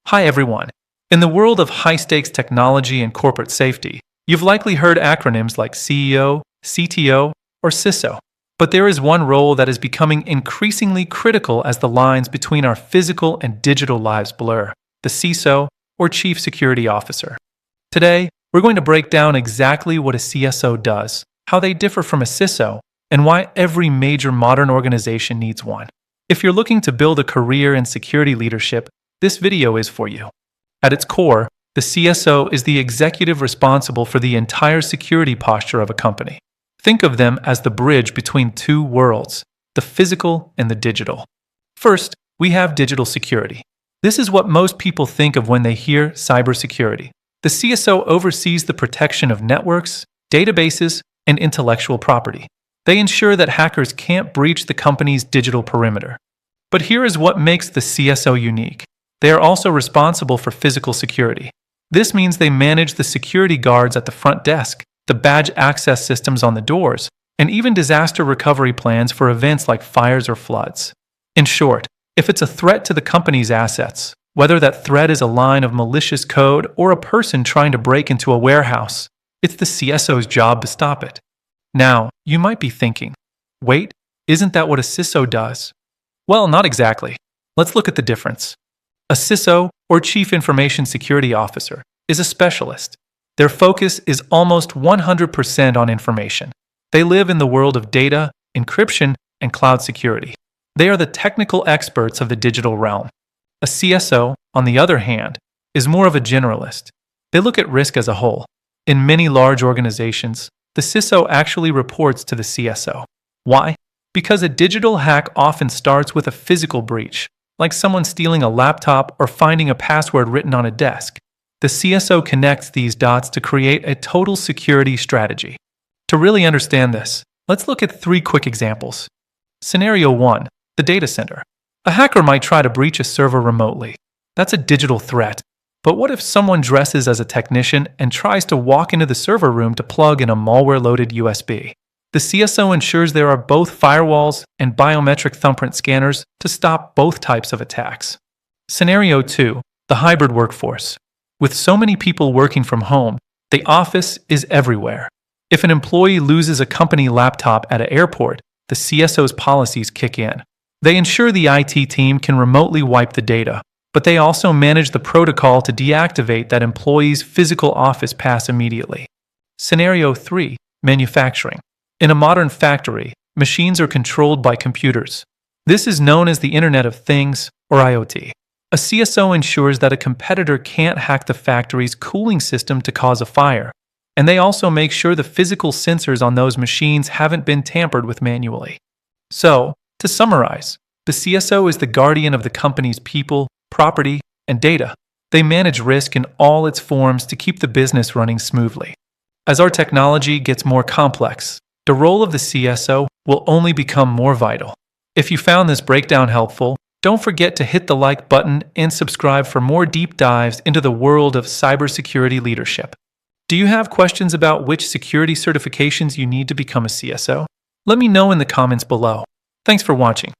Hi everyone. In the world of high-stakes technology and corporate safety, you've likely heard acronyms like CEO, CTO, or CISO. But there is one role that is becoming increasingly critical as the lines between our physical and digital lives blur: the CISO, or Chief Security Officer. Today, we're going to break down exactly what a CSO does, how they differ from a CISO, and why every major modern organization needs one. If you're looking to build a career in security leadership, this video is for you. At its core, the CSO is the executive responsible for the entire security posture of a company. Think of them as the bridge between two worlds, the physical and the digital. First, we have digital security. This is what most people think of when they hear cybersecurity. The CSO oversees the protection of networks, databases, and intellectual property. They ensure that hackers can't breach the company's digital perimeter. But here is what makes the CSO unique. They are also responsible for physical security. This means they manage the security guards at the front desk, the badge access systems on the doors, and even disaster recovery plans for events like fires or floods. In short, if it's a threat to the company's assets, whether that threat is a line of malicious code or a person trying to break into a warehouse, it's the CSO's job to stop it. Now, you might be thinking, wait, isn't that what a CISO does? Well, not exactly. Let's look at the difference. A CISO, or Chief Information Security Officer, is a specialist. Their focus is almost 100% on information. They live in the world of data, encryption, and cloud security. They are the technical experts of the digital realm. A CSO, on the other hand, is more of a generalist. They look at risk as a whole. In many large organizations, the CISO actually reports to the CSO. Why? Because a digital hack often starts with a physical breach, like someone stealing a laptop or finding a password written on a desk. The CSO connects these dots to create a total security strategy. To really understand this, let's look at 3 quick examples. Scenario 1, the data center. A hacker might try to breach a server remotely. That's a digital threat. But what if someone dresses as a technician and tries to walk into the server room to plug in a malware-loaded USB? The CSO ensures there are both firewalls and biometric thumbprint scanners to stop both types of attacks. Scenario 2, the hybrid workforce. With so many people working from home, the office is everywhere. If an employee loses a company laptop at an airport, the CSO's policies kick in. They ensure the IT team can remotely wipe the data, but they also manage the protocol to deactivate that employee's physical office pass immediately. Scenario 3, manufacturing. In a modern factory, machines are controlled by computers. This is known as the Internet of Things, or IoT. A CSO ensures that a competitor can't hack the factory's cooling system to cause a fire, and they also make sure the physical sensors on those machines haven't been tampered with manually. So, to summarize, the CSO is the guardian of the company's people, property, and data. They manage risk in all its forms to keep the business running smoothly. As our technology gets more complex, the role of the CSO will only become more vital. If you found this breakdown helpful, don't forget to hit the like button and subscribe for more deep dives into the world of cybersecurity leadership. Do you have questions about which security certifications you need to become a CSO? Let me know in the comments below. Thanks for watching.